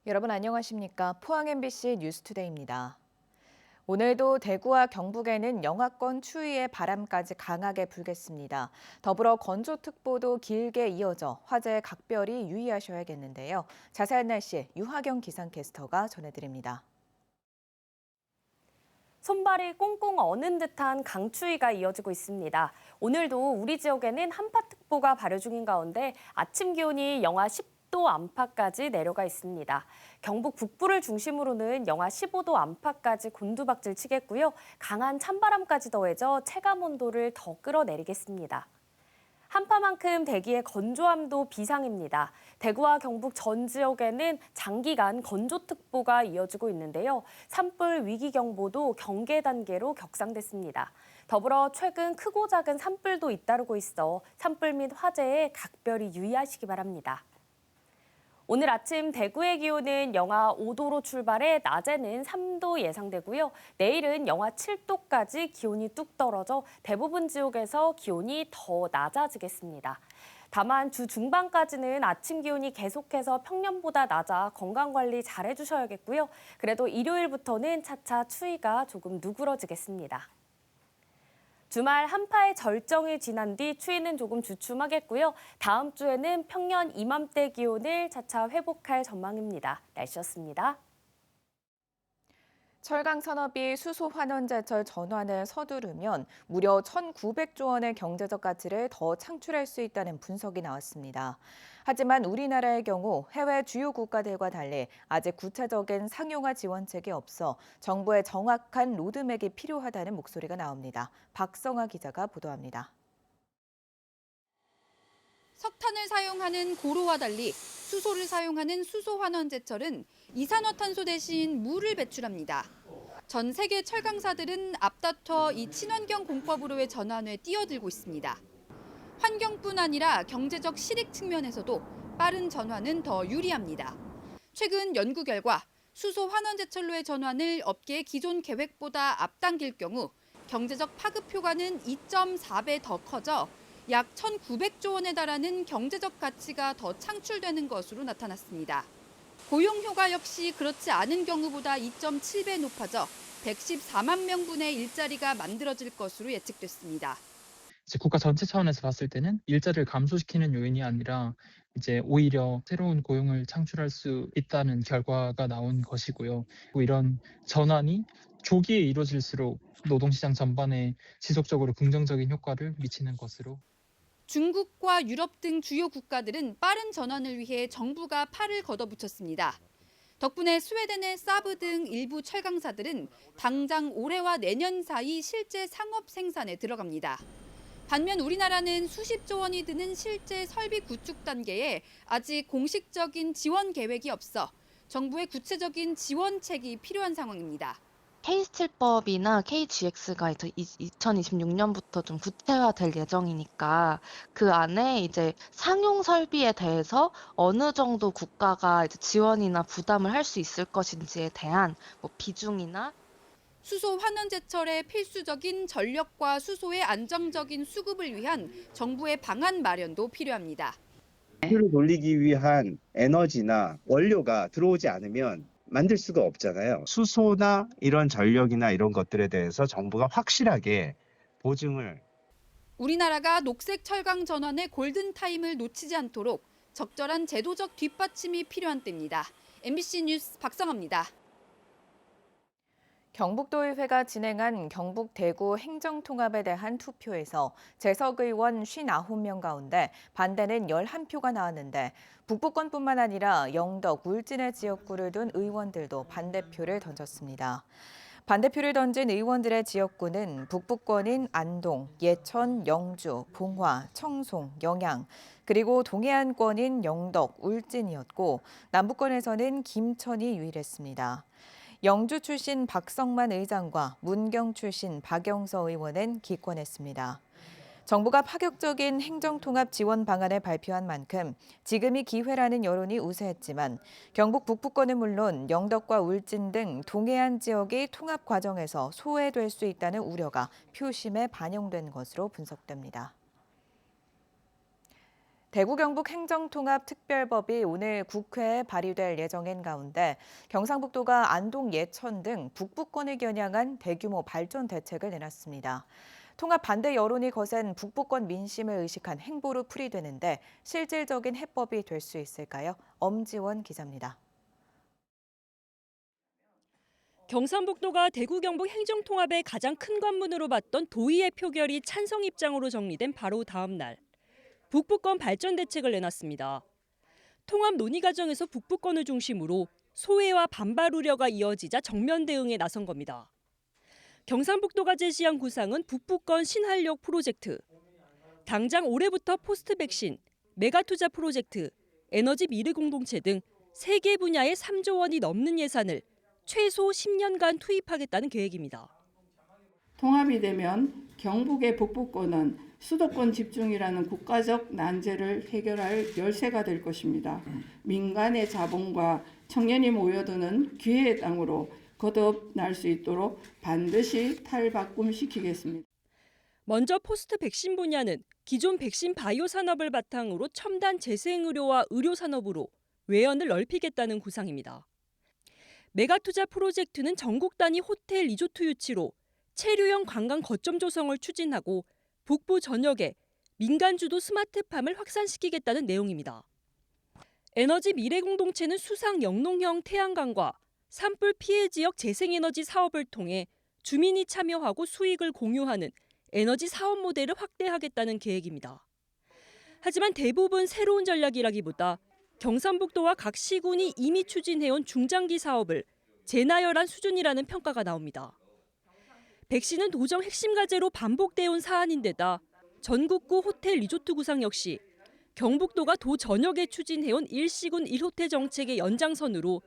여러분 안녕하십니까? 포항 MBC 뉴스투데이입니다. 오늘도 대구와 경북에는 영하권 추위에 바람까지 강하게 불겠습니다. 더불어 건조특보도 길게 이어져 화재에 각별히 유의하셔야겠는데요. 자세한 날씨 유하경 기상캐스터가 전해드립니다. 손발이 꽁꽁 어는 듯한 강추위가 이어지고 있습니다. 오늘도 우리 지역에는 한파특보가 발효 중인 가운데 아침 기온이 영하 10도 안팎까지 내려가 있습니다. 경북 북부를 중심으로는 영하 15도 안팎까지 곤두박질 치겠고요. 강한 찬바람까지 더해져 체감 온도를 더 끌어내리겠습니다. 한파만큼 대기의 건조함도 비상입니다. 대구와 경북 전 지역에는 장기간 건조특보가 이어지고 있는데요. 산불 위기경보도 경계 단계로 격상됐습니다. 더불어 최근 크고 작은 산불도 잇따르고 있어 산불 및 화재에 각별히 유의하시기 바랍니다. 오늘 아침 대구의 기온은 영하 5도로 출발해 낮에는 3도 예상되고요. 내일은 영하 7도까지 기온이 뚝 떨어져 대부분 지역에서 기온이 더 낮아지겠습니다. 다만 주 중반까지는 아침 기온이 계속해서 평년보다 낮아 건강관리 잘 해주셔야겠고요. 그래도 일요일부터는 차차 추위가 조금 누그러지겠습니다. 주말 한파의 절정이 지난 뒤 추위는 조금 주춤하겠고요. 다음 주에는 평년 이맘때 기온을 차차 회복할 전망입니다. 날씨였습니다. 철강 산업이 수소 환원제철 전환을 서두르면 무려 1,900조 원의 경제적 가치를 더 창출할 수 있다는 분석이 나왔습니다. 하지만 우리나라의 경우 해외 주요 국가들과 달리 아직 구체적인 상용화 지원책이 없어 정부의 정확한 로드맵이 필요하다는 목소리가 나옵니다. 박성아 기자가 보도합니다. 석탄을 사용하는 고로와 달리 수소를 사용하는 수소 환원제철은 이산화탄소 대신 물을 배출합니다. 전 세계 철강사들은 앞다퉈 이 친환경 공법으로의 전환에 뛰어들고 있습니다. 환경뿐 아니라 경제적 실익 측면에서도 빠른 전환은 더 유리합니다. 최근 연구 결과 수소 환원제철로의 전환을 업계의 기존 계획보다 앞당길 경우 경제적 파급 효과는 2.4배 더 커져 약 1,900조 원에 달하는 경제적 가치가 더 창출되는 것으로 나타났습니다. 고용 효과 역시 그렇지 않은 경우보다 2.7배 높아져 114만 명분의 일자리가 만들어질 것으로 예측됐습니다. 국가 전체 차원에서 봤을 때는 일자리를 감소시키는 요인이 아니라 오히려 새로운 고용을 창출할 수 있다는 결과가 나온 것이고요. 이런 전환이 조기에 이루어질수록 노동시장 전반에 지속적으로 긍정적인 효과를 미치는 것으로. 중국과 유럽 등 주요 국가들은 빠른 전환을 위해 정부가 팔을 걷어붙였습니다. 덕분에 스웨덴의 사브 등 일부 철강사들은 당장 올해와 내년 사이 실제 상업 생산에 들어갑니다. 반면 우리나라는 수십조 원이 드는 실제 설비 구축 단계에 아직 공식적인 지원 계획이 없어 정부의 구체적인 지원책이 필요한 상황입니다. K17법이나 KGX가 2026년부터 좀 구체화될 예정이니까 그 안에 이제 상용 설비에 대해서 어느 정도 국가가 이제 지원이나 부담을 할 수 있을 것인지에 대한 비중이나 수소 환원제철의 필수적인 전력과 수소의 안정적인 수급을 위한 정부의 방안 마련도 필요합니다. 수를 돌리기 위한 에너지나 원료가 들어오지 않으면 만들 수가 없잖아요. 수소나 이런 전력이나 이런 것들에 대해서 정부가 확실하게 보증을. 우리나라가 녹색 철강 전환의 골든타임을 놓치지 않도록 적절한 제도적 뒷받침이 필요한 때입니다. MBC 뉴스 박성아입니다. 경북도의회가 진행한 경북 대구 행정통합에 대한 투표에서 재석 의원 59명 가운데 반대는 11표가 나왔는데 북부권뿐만 아니라 영덕, 울진의 지역구를 둔 의원들도 반대표를 던졌습니다. 반대표를 던진 의원들의 지역구는 북부권인 안동, 예천, 영주, 봉화, 청송, 영양, 그리고 동해안권인 영덕, 울진이었고 남부권에서는 김천이 유일했습니다. 영주 출신 박성만 의장과 문경 출신 박영서 의원은 기권했습니다. 정부가 파격적인 행정통합 지원 방안을 발표한 만큼 지금이 기회라는 여론이 우세했지만 경북 북부권은 물론 영덕과 울진 등 동해안 지역이 통합 과정에서 소외될 수 있다는 우려가 표심에 반영된 것으로 분석됩니다. 대구 경북 행정통합특별법이 오늘 국회에 발의될 예정인 가운데 경상북도가 안동, 예천 등 북부권을 겨냥한 대규모 발전 대책을 내놨습니다. 통합 반대 여론이 거센 북부권 민심을 의식한 행보로 풀이되는데 실질적인 해법이 될 수 있을까요? 엄지원 기자입니다. 경상북도가 대구 경북 행정통합의 가장 큰 관문으로 봤던 도의회 표결이 찬성 입장으로 정리된 바로 다음 날 북부권 발전 대책을 내놨습니다. 통합 논의 과정에서 북부권을 중심으로 소외와 반발 우려가 이어지자 정면 대응에 나선 겁니다. 경상북도가 제시한 구상은 북부권 신활력 프로젝트, 당장 올해부터 포스트 백신, 메가투자 프로젝트, 에너지 미래 공동체 등 3개 분야에 3조 원이 넘는 예산을 최소 10년간 투입하겠다는 계획입니다. 통합이 되면 경북의 북부권은 수도권 집중이라는 국가적 난제를 해결할 열쇠가 될 것입니다. 민간의 자본과 청년이 모여드는 기회의 땅으로 거듭날 수 있도록 반드시 탈바꿈시키겠습니다. 먼저 포스트 백신 분야는 기존 백신 바이오 산업을 바탕으로 첨단 재생의료와 의료 산업으로 외연을 넓히겠다는 구상입니다. 메가투자 프로젝트는 전국 단위 호텔 리조트 유치로 체류형 관광 거점 조성을 추진하고 북부 전역에 민간 주도 스마트팜을 확산시키겠다는 내용입니다. 에너지 미래 공동체는 수상 영농형 태양광과 산불 피해 지역 재생에너지 사업을 통해 주민이 참여하고 수익을 공유하는 에너지 사업 모델을 확대하겠다는 계획입니다. 하지만 대부분 새로운 전략이라기보다 경상북도와 각 시군이 이미 추진해온 중장기 사업을 재나열한 수준이라는 평가가 나옵니다. 백신은 도정 핵심 과제로 반복돼온 사안인데다 전국구 호텔 리조트 구상 역시 경북도가 도 전역에 추진해온 1시군 1호텔 정책의 연장선으로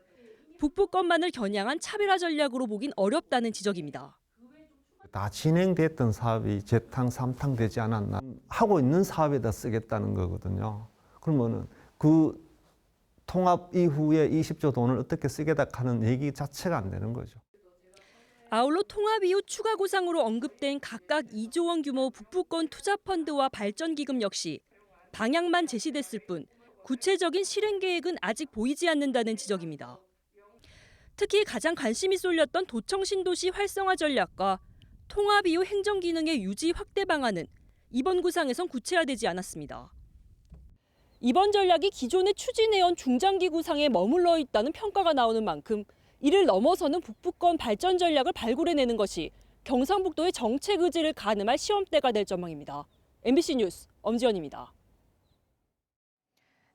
북부권만을 겨냥한 차별화 전략으로 보긴 어렵다는 지적입니다. 다 진행됐던 사업이 재탕, 삼탕 되지 않았나. 하고 있는 사업에다 쓰겠다는 거거든요. 그러면은 그 통합 이후에 20조 돈을 어떻게 쓰겠다 하는 얘기 자체가 안 되는 거죠. 아울러 통합 이후 추가 구상으로 언급된 각각 2조 원 규모 북부권 투자펀드와 발전기금 역시 방향만 제시됐을 뿐 구체적인 실행 계획은 아직 보이지 않는다는 지적입니다. 특히 가장 관심이 쏠렸던 도청 신도시 활성화 전략과 통합 이후 행정기능의 유지 확대 방안은 이번 구상에선 구체화되지 않았습니다. 이번 전략이 기존에 추진해온 중장기 구상에 머물러 있다는 평가가 나오는 만큼 이를 넘어서는 북부권 발전 전략을 발굴해내는 것이 경상북도의 정책 의지를 가늠할 시험대가 될 전망입니다. MBC 뉴스 엄지연입니다.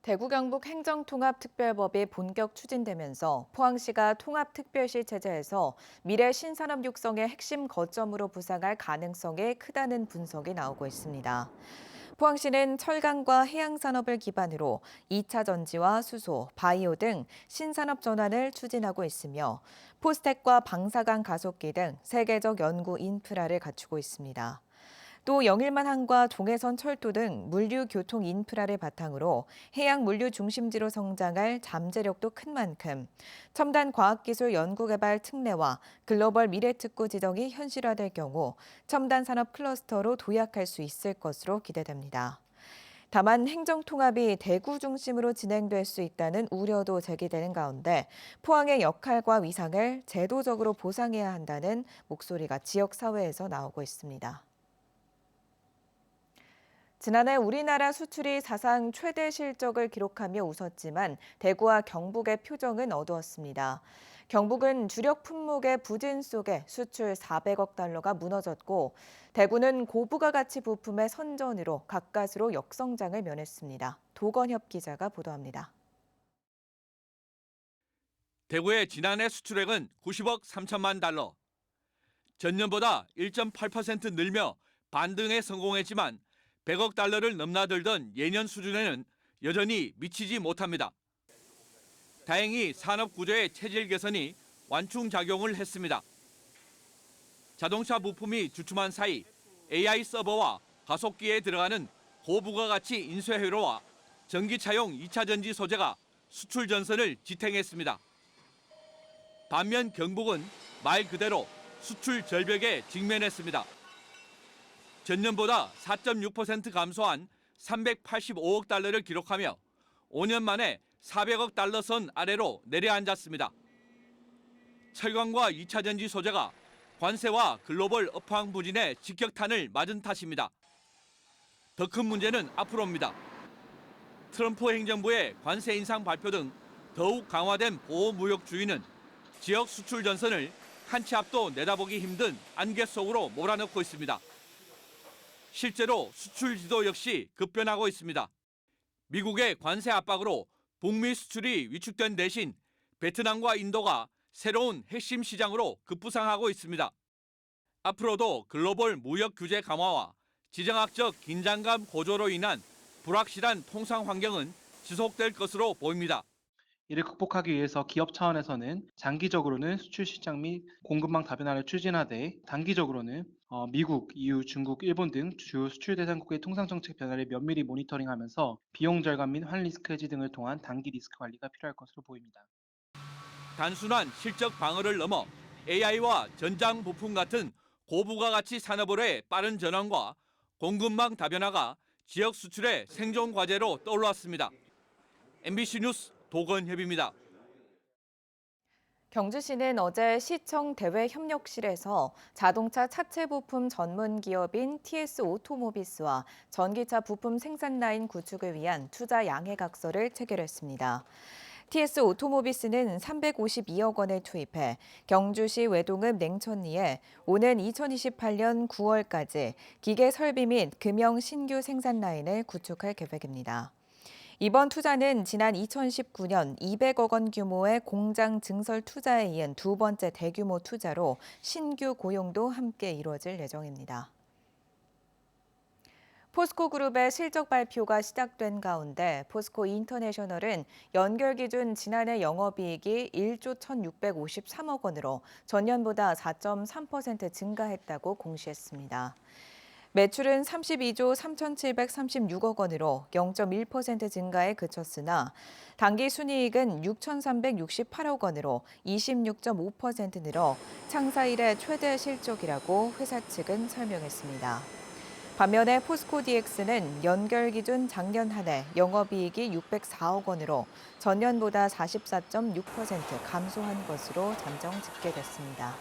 대구 경북 행정통합특별법이 본격 추진되면서 포항시가 통합특별시 체제에서 미래 신산업 육성의 핵심 거점으로 부상할 가능성이 크다는 분석이 나오고 있습니다. 포항시는 철강과 해양산업을 기반으로 2차 전지와 수소, 바이오 등 신산업 전환을 추진하고 있으며 포스텍과 방사강 가속기 등 세계적 연구 인프라를 갖추고 있습니다. 또 영일만항과 동해선 철도 등 물류 교통 인프라를 바탕으로 해양 물류 중심지로 성장할 잠재력도 큰 만큼 첨단 과학기술 연구개발 특례와 글로벌 미래특구 지정이 현실화될 경우 첨단 산업 클러스터로 도약할 수 있을 것으로 기대됩니다. 다만 행정통합이 대구 중심으로 진행될 수 있다는 우려도 제기되는 가운데 포항의 역할과 위상을 제도적으로 보상해야 한다는 목소리가 지역사회에서 나오고 있습니다. 지난해 우리나라 수출이 사상 최대 실적을 기록하며 웃었지만 대구와 경북의 표정은 어두웠습니다. 경북은 주력 품목의 부진 속에 수출 400억 달러가 무너졌고 대구는 고부가가치 부품의 선전으로 가까스로 역성장을 면했습니다. 도건협 기자가 보도합니다. 대구의 지난해 수출액은 90억 3천만 달러. 전년보다 1.8% 늘며 반등에 성공했지만 100억 달러를 넘나들던 예년 수준에는 여전히 미치지 못합니다. 다행히 산업 구조의 체질 개선이 완충작용을 했습니다. 자동차 부품이 주춤한 사이 AI 서버와 가속기에 들어가는 고부가가치 인쇄회로와 전기차용 2차 전지 소재가 수출 전선을 지탱했습니다. 반면 경북은 말 그대로 수출 절벽에 직면했습니다. 전년보다 4.6% 감소한 385억 달러를 기록하며 5년 만에 400억 달러 선 아래로 내려앉았습니다. 철강과 2차 전지 소재가 관세와 글로벌 업황 부진의 직격탄을 맞은 탓입니다. 더 큰 문제는 앞으로입니다. 트럼프 행정부의 관세 인상 발표 등 더욱 강화된 보호무역주의는 지역 수출 전선을 한 치 앞도 내다보기 힘든 안개 속으로 몰아넣고 있습니다. 실제로 수출 지도 역시 급변하고 있습니다. 미국의 관세 압박으로 북미 수출이 위축된 대신 베트남과 인도가 새로운 핵심 시장으로 급부상하고 있습니다. 앞으로도 글로벌 무역 규제 강화와 지정학적 긴장감 고조로 인한 불확실한 통상 환경은 지속될 것으로 보입니다. 이를 극복하기 위해서 기업 차원에서는 장기적으로는 수출 시장 및 공급망 다변화를 추진하되 단기적으로는 미국, EU, 중국, 일본 등 주요 수출 대상국의 통상 정책 변화를 면밀히 모니터링하면서 비용 절감 및 환 리스크 해지 등을 통한 단기 리스크 관리가 필요할 것으로 보입니다. 단순한 실적 방어를 넘어 AI와 전장 부품 같은 고부가가치 산업으로의 빠른 전환과 공급망 다변화가 지역 수출의 생존 과제로 떠올랐습니다. MBC 뉴스 도건협입니다. 경주시는 어제 시청 대외협력실에서 자동차 차체 부품 전문 기업인 TS 오토모비스와 전기차 부품 생산 라인 구축을 위한 투자 양해각서를 체결했습니다. TS 오토모비스는 352억 원을 투입해 경주시 외동읍 냉천리에 오는 2028년 9월까지 기계 설비 및 금형 신규 생산 라인을 구축할 계획입니다. 이번 투자는 지난 2019년 200억 원 규모의 공장 증설 투자에 이은 두 번째 대규모 투자로 신규 고용도 함께 이루어질 예정입니다. 포스코 그룹의 실적 발표가 시작된 가운데 포스코 인터내셔널은 연결 기준 지난해 영업이익이 1조 1,653억 원으로 전년보다 4.3% 증가했다고 공시했습니다. 매출은 32조 3,736억 원으로 0.1% 증가에 그쳤으나 당기 순이익은 6,368억 원으로 26.5% 늘어 창사 이래 최대 실적이라고 회사 측은 설명했습니다. 반면에 포스코 DX는 연결 기준 작년 한 해 영업이익이 604억 원으로 전년보다 44.6% 감소한 것으로 잠정 집계됐습니다.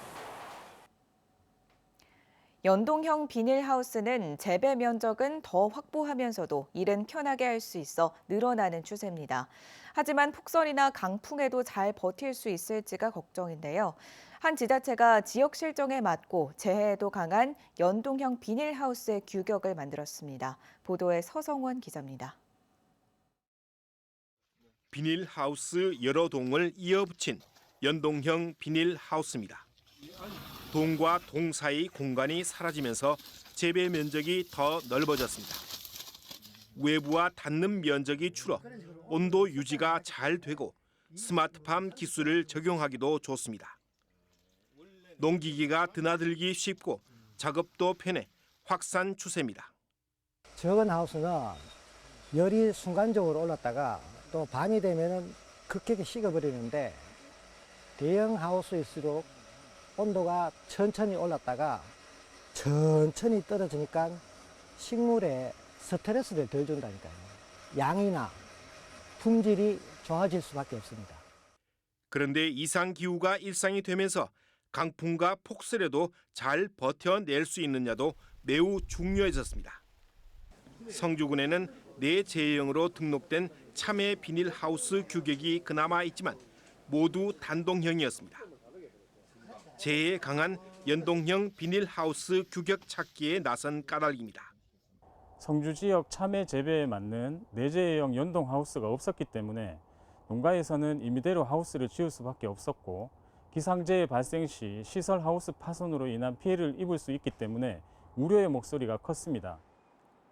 연동형 비닐하우스는 재배 면적은 더 확보하면서도 일은 편하게 할 수 있어 늘어나는 추세입니다. 하지만 폭설이나 강풍에도 잘 버틸 수 있을지가 걱정인데요. 한 지자체가 지역 실정에 맞고 재해에도 강한 연동형 비닐하우스의 규격을 만들었습니다. 보도에 서성원 기자입니다. 비닐하우스 여러 동을 이어붙인 연동형 비닐하우스입니다. 동과 동 사이 공간이 사라지면서 재배 면적이 더 넓어졌습니다. 외부와 닿는 면적이 줄어 온도 유지가 잘 되고 스마트팜 기술을 적용하기도 좋습니다. 농기기가 드나들기 쉽고 작업도 편해 확산 추세입니다. 적은 하우스는 열이 순간적으로 올랐다가 또 밤이 되면 급격히 식어버리는데 대형 하우스일수록 온도가 천천히 올랐다가 천천히 떨어지니까 식물에 스트레스를 덜 준다니까요. 양이나 품질이 좋아질 수밖에 없습니다. 그런데 이상기후가 일상이 되면서 강풍과 폭설에도 잘 버텨낼 수 있느냐도 매우 중요해졌습니다. 성주군에는 4제형으로 등록된 참외 비닐하우스 규격이 그나마 있지만 모두 단동형이었습니다. 재해에 강한 연동형 비닐하우스 규격 찾기에 나선 까닭입니다. 성주 지역 참외 재배에 맞는 4제형 연동 하우스가 없었기 때문에 농가에서는 임의대로 하우스를 지을 수밖에 없었고 기상재해 발생 시 시설 하우스 파손으로 인한 피해를 입을 수 있기 때문에 우려의 목소리가 컸습니다.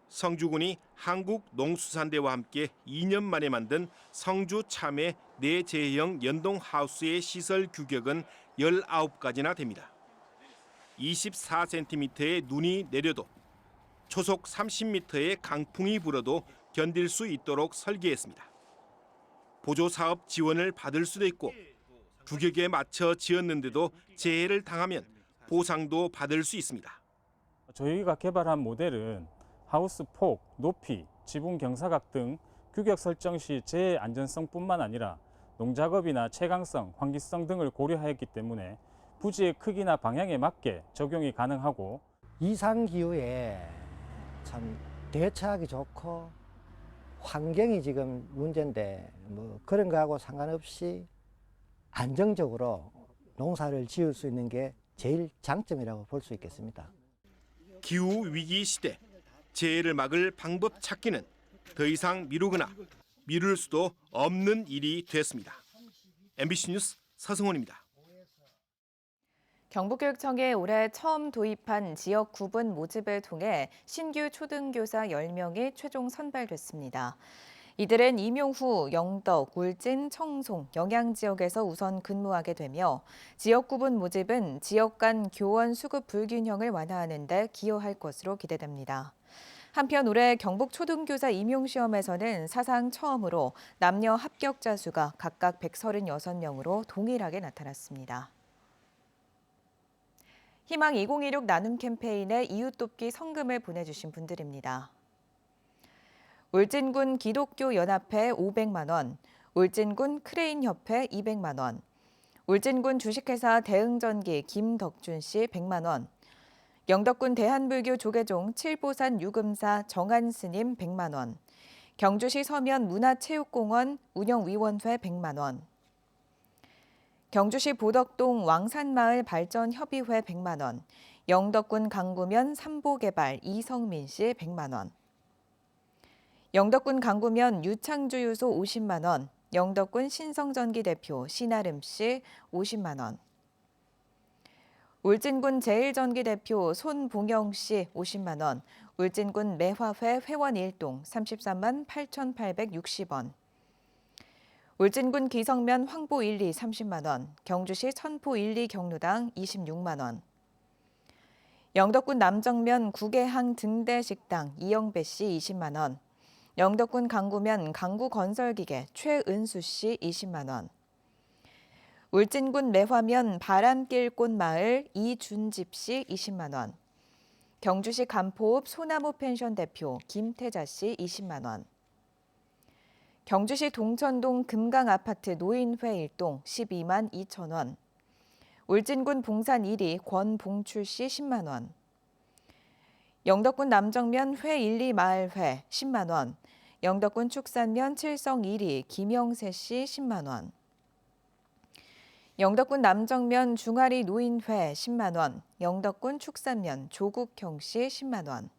성주군이 한국농수산대와 함께 2년 만에 만든 성주 참외 4제형 연동 하우스의 시설 규격은 19가지나 됩니다. 24cm의 눈이 내려도 초속 30m의 강풍이 불어도 견딜 수 있도록 설계했습니다. 보조사업 지원을 받을 수도 있고 규격에 맞춰 지었는데도 재해를 당하면 보상도 받을 수 있습니다. 저희가 개발한 모델은 하우스 폭, 높이, 지붕 경사각 등 규격 설정 시 재해 안전성뿐만 아니라 농작업이나 채광성, 환기성 등을 고려하였기 때문에 부지의 크기나 방향에 맞게 적용이 가능하고 이상 기후에 참 대처하기 좋고 환경이 지금 문제인데 뭐 그런 거하고 상관없이 안정적으로 농사를 지을 수 있는 게 제일 장점이라고 볼 수 있겠습니다. 기후 위기 시대 재해를 막을 방법 찾기는 더 이상 미루거나 미룰 수도 없는 일이 됐습니다. MBC 뉴스 서승원입니다. 경북교육청이 올해 처음 도입한 지역 구분 모집을 통해 신규 초등교사 10명이 최종 선발됐습니다. 이들은 임용 후 영덕, 울진, 청송, 영양 지역에서 우선 근무하게 되며 지역 구분 모집은 지역 간 교원 수급 불균형을 완화하는 데 기여할 것으로 기대됩니다. 한편 올해 경북 초등교사 임용시험에서는 사상 처음으로 남녀 합격자 수가 각각 136명으로 동일하게 나타났습니다. 희망 2016 나눔 캠페인에 이웃 돕기 성금을 보내주신 분들입니다. 울진군 기독교 연합회 500만 원, 울진군 크레인 협회 200만 원, 울진군 주식회사 대응전기 김덕준 씨 100만 원, 영덕군 대한불교 조계종 칠보산 유금사 정한스님 100만 원, 경주시 서면 문화체육공원 운영위원회 100만 원, 경주시 보덕동 왕산마을 발전협의회 100만 원, 영덕군 강구면 삼보개발 이성민 씨 100만 원, 영덕군 강구면 유창주유소 50만 원, 영덕군 신성전기 대표 신아름 씨 50만 원, 울진군 제일전기 대표 손봉영 씨 50만 원, 울진군 매화회 회원 1동 33만 8,860원, 울진군 기성면 황보 1리 30만 원, 경주시 천포 1리 경로당 26만 원, 영덕군 남정면 구계항 등대식당 이영배 씨 20만 원, 영덕군 강구면 강구건설기계 최은수 씨 20만 원, 울진군 매화면 바람길꽃마을 이준집 씨 20만 원, 경주시 간포읍 소나무 펜션 대표 김태자 씨 20만 원, 경주시 동천동 금강아파트 노인회 1동 12만 2천 원, 울진군 봉산 1리 권봉출 씨 10만 원, 영덕군 남정면 회 1리 마을회 10만 원, 영덕군 축산면 칠성 1리 김영세 씨 10만 원, 영덕군 남정면 중아리 노인회 10만 원, 영덕군 축산면 조국형 씨 10만 원.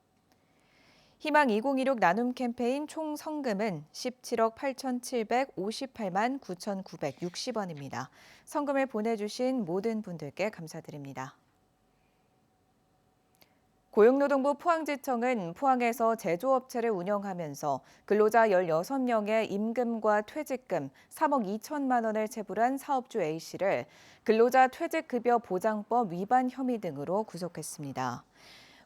희망 2016 나눔 캠페인 총 성금은 17억 8,758만 9,960원입니다. 성금을 보내주신 모든 분들께 감사드립니다. 고용노동부 포항지청은 포항에서 제조업체를 운영하면서 근로자 16명의 임금과 퇴직금 3억 2천만 원을 체불한 사업주 A씨를 근로자 퇴직급여 보장법 위반 혐의 등으로 구속했습니다.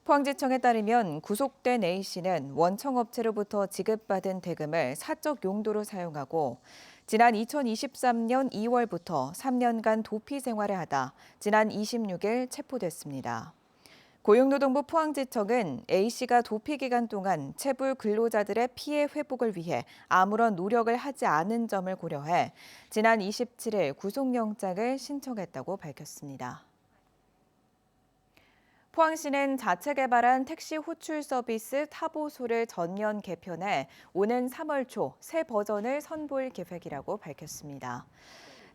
포항지청에 따르면 구속된 A씨는 원청업체로부터 지급받은 대금을 사적 용도로 사용하고 지난 2023년 2월부터 3년간 도피 생활을 하다 지난 26일 체포됐습니다. 고용노동부 포항지청은 A씨가 도피 기간 동안 체불 근로자들의 피해 회복을 위해 아무런 노력을 하지 않은 점을 고려해 지난 27일 구속영장을 신청했다고 밝혔습니다. 포항시는 자체 개발한 택시 호출 서비스 타보소를 전면 개편해 오는 3월 초 새 버전을 선보일 계획이라고 밝혔습니다.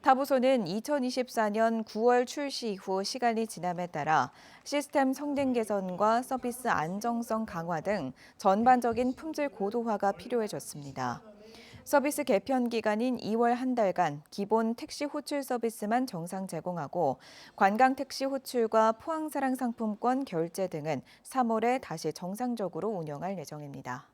타보소는 2024년 9월 출시 이후 시간이 지남에 따라 시스템 성능 개선과 서비스 안정성 강화 등 전반적인 품질 고도화가 필요해졌습니다. 서비스 개편 기간인 2월 한 달간 기본 택시 호출 서비스만 정상 제공하고 관광 택시 호출과 포항사랑 상품권 결제 등은 3월에 다시 정상적으로 운영할 예정입니다.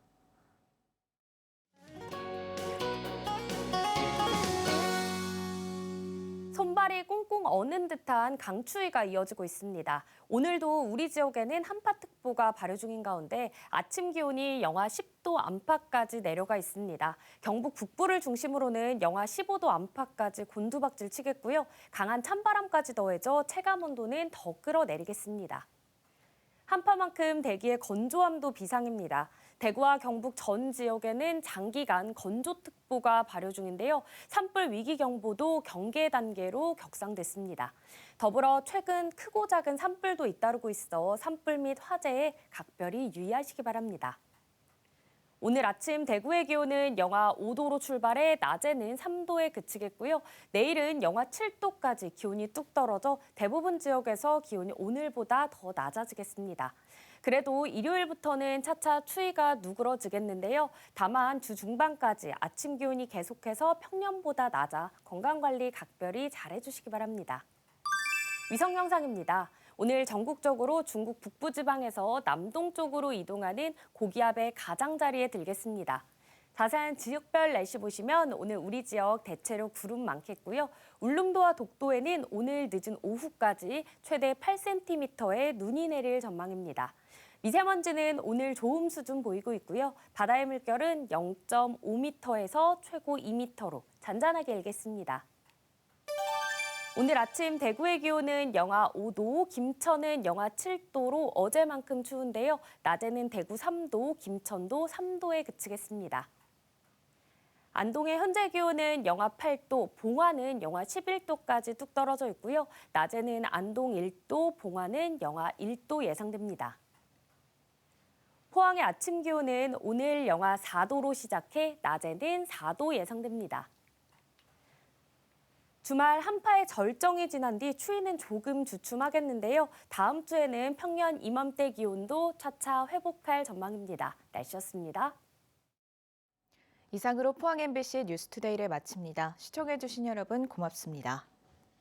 손발이 꽁꽁 어는 듯한 강추위가 이어지고 있습니다. 오늘도 우리 지역에는 한파특보가 발효 중인 가운데 아침 기온이 영하 10도 안팎까지 내려가 있습니다. 경북 북부를 중심으로는 영하 15도 안팎까지 곤두박질 치겠고요. 강한 찬바람까지 더해져 체감 온도는 더 끌어내리겠습니다. 한파만큼 대기의 건조함도 비상입니다. 대구와 경북 전 지역에는 장기간 건조특보가 발효 중인데요. 산불 위기경보도 경계 단계로 격상됐습니다. 더불어 최근 크고 작은 산불도 잇따르고 있어 산불 및 화재에 각별히 유의하시기 바랍니다. 오늘 아침 대구의 기온은 영하 5도로 출발해 낮에는 3도에 그치겠고요. 내일은 영하 7도까지 기온이 뚝 떨어져 대부분 지역에서 기온이 오늘보다 더 낮아지겠습니다. 그래도 일요일부터는 차차 추위가 누그러지겠는데요. 다만 주 중반까지 아침 기온이 계속해서 평년보다 낮아 건강관리 각별히 잘해주시기 바랍니다. 위성 영상입니다. 오늘 전국적으로 중국 북부지방에서 남동쪽으로 이동하는 고기압의 가장자리에 들겠습니다. 자세한 지역별 날씨 보시면 오늘 우리 지역 대체로 구름 많겠고요. 울릉도와 독도에는 오늘 늦은 오후까지 최대 8cm의 눈이 내릴 전망입니다. 미세먼지는 오늘 좋음 수준 보이고 있고요. 바다의 물결은 0.5m에서 최고 2m로 잔잔하게 일겠습니다. 오늘 아침 대구의 기온은 영하 5도, 김천은 영하 7도로 어제만큼 추운데요. 낮에는 대구 3도, 김천도 3도에 그치겠습니다. 안동의 현재 기온은 영하 8도, 봉화는 영하 11도까지 뚝 떨어져 있고요. 낮에는 안동 1도, 봉화는 영하 1도 예상됩니다. 포항의 아침 기온은 오늘 영하 4도로 시작해 낮에는 4도 예상됩니다. 주말 한파의 절정이 지난 뒤 추위는 조금 주춤하겠는데요. 다음 주에는 평년 이맘때 기온도 차차 회복할 전망입니다. 날씨였습니다. 이상으로 포항 MBC 뉴스투데이를 마칩니다. 시청해주신 여러분 고맙습니다.